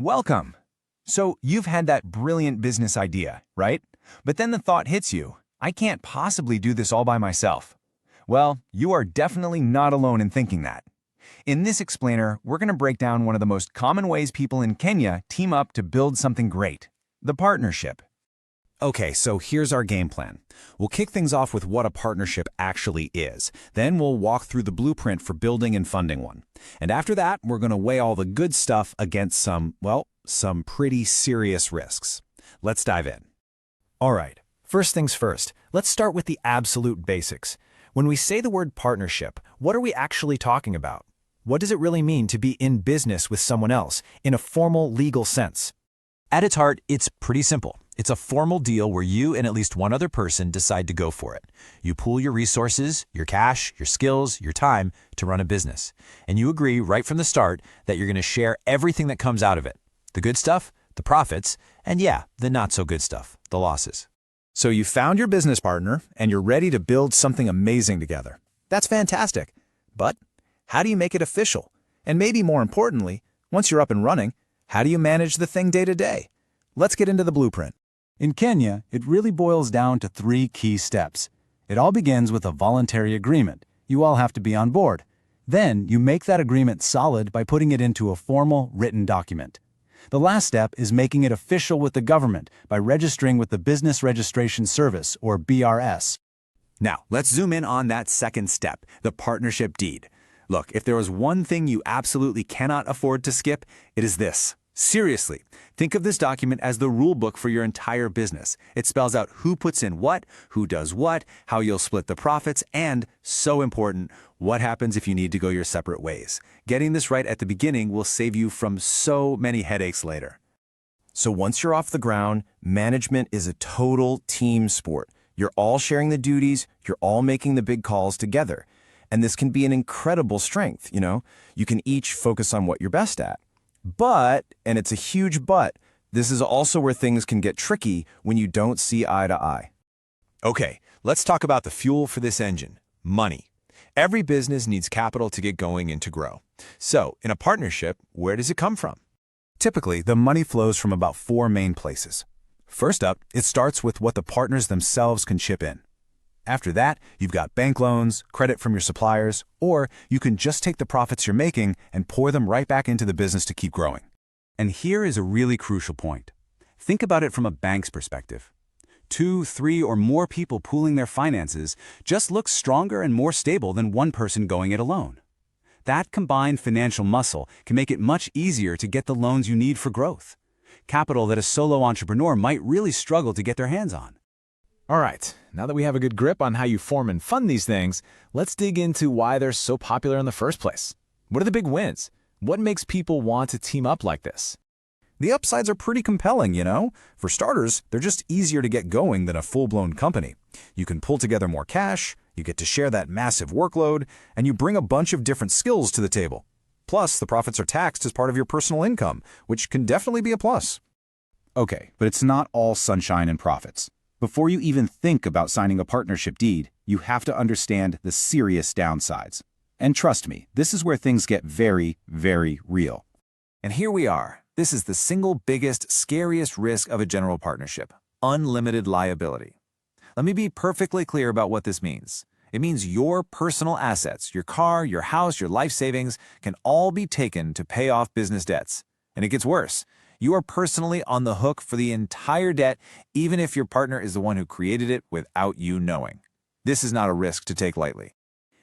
Welcome. So you've had that brilliant business idea, right? But then the thought hits you, I can't possibly do this all by myself. Well, you are definitely not alone in thinking that. In this explainer, we're going to break down one of the most common ways people in Kenya team up to build something great, the partnership. Okay, so here's our game plan. We'll kick things off with what a partnership actually is. Then we'll walk through the blueprint for building and funding one. And after that, we're going to weigh all the good stuff against some pretty serious risks. Let's dive in. All right, first things first, let's start with the absolute basics. When we say the word partnership, what are we actually talking about? What does it really mean to be in business with someone else, in a formal legal sense? At its heart, it's pretty simple. It's a formal deal where you and at least one other person decide to go for it. You pool your resources, your cash, your skills, your time to run a business. And you agree right from the start that you're going to share everything that comes out of it. The good stuff, the profits, and yeah, the not so good stuff, the losses. So you found your business partner and you're ready to build something amazing together. That's fantastic. But how do you make it official? And maybe more importantly, once you're up and running, how do you manage the thing day to day? Let's get into the blueprint. In Kenya, it really boils down to 3 key steps. It all begins with a voluntary agreement. You all have to be on board. Then you make that agreement solid by putting it into a formal written document. The last step is making it official with the government by registering with the Business Registration Service, or BRS. Now, let's zoom in on that second step, the partnership deed. Look, if there was one thing you absolutely cannot afford to skip, it is this. Seriously, think of this document as the rule book for your entire business. It spells out who puts in what, who does what, how you'll split the profits, and, so important, what happens if you need to go your separate ways. Getting this right at the beginning will save you from so many headaches later. So once you're off the ground, management is a total team sport. You're all sharing the duties, you're all making the big calls together. And this can be an incredible strength, You can each focus on what you're best at. But, and it's a huge but, this is also where things can get tricky when you don't see eye to eye. Okay, let's talk about the fuel for this engine, money. Every business needs capital to get going and to grow. So, in a partnership, where does it come from? Typically, the money flows from about 4 main places. First up, it starts with what the partners themselves can chip in. After that, you've got bank loans, credit from your suppliers, or you can just take the profits you're making and pour them right back into the business to keep growing. And here is a really crucial point. Think about it from a bank's perspective. 2, 3, or more people pooling their finances just looks stronger and more stable than one person going it alone. That combined financial muscle can make it much easier to get the loans you need for growth. Capital that a solo entrepreneur might really struggle to get their hands on. All right, now that we have a good grip on how you form and fund these things, let's dig into why they're so popular in the first place. What are the big wins? What makes people want to team up like this? The upsides are pretty compelling, For starters, they're just easier to get going than a full-blown company. You can pull together more cash, you get to share that massive workload, and you bring a bunch of different skills to the table. Plus, the profits are taxed as part of your personal income, which can definitely be a plus. Okay, but it's not all sunshine and profits. Before you even think about signing a partnership deed, you have to understand the serious downsides. And trust me, this is where things get very, very real. And here we are. This is the single biggest, scariest risk of a general partnership: unlimited liability. Let me be perfectly clear about what this means. It means your personal assets, your car, your house, your life savings, can all be taken to pay off business debts. And it gets worse. You are personally on the hook for the entire debt, even if your partner is the one who created it without you knowing. This is not a risk to take lightly.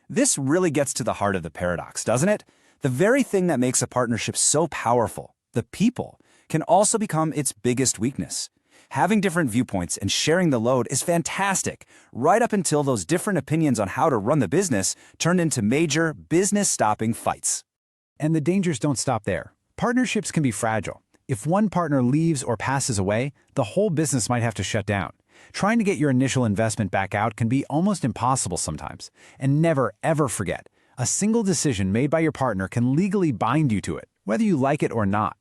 This really gets to the heart of the paradox, doesn't it? The very thing that makes a partnership so powerful, the people, can also become its biggest weakness. Having different viewpoints and sharing the load is fantastic, right up until those different opinions on how to run the business turn into major business-stopping fights. And the dangers don't stop there. Partnerships can be fragile. If one partner leaves or passes away, the whole business might have to shut down. Trying to get your initial investment back out can be almost impossible sometimes. And never, ever forget, a single decision made by your partner can legally bind you to it, whether you like it or not.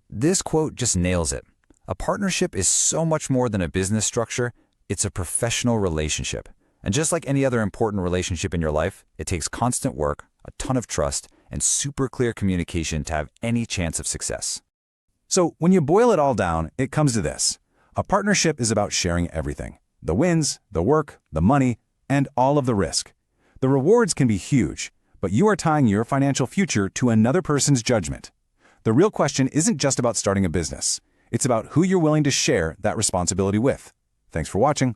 This quote just nails it. A partnership is so much more than a business structure. It's a professional relationship. And just like any other important relationship in your life, it takes constant work, a ton of trust, and super clear communication to have any chance of success. So when you boil it all down, it comes to this. A partnership is about sharing everything. The wins, the work, the money, and all of the risk. The rewards can be huge, but you are tying your financial future to another person's judgment. The real question isn't just about starting a business. It's about who you're willing to share that responsibility with. Thanks for watching.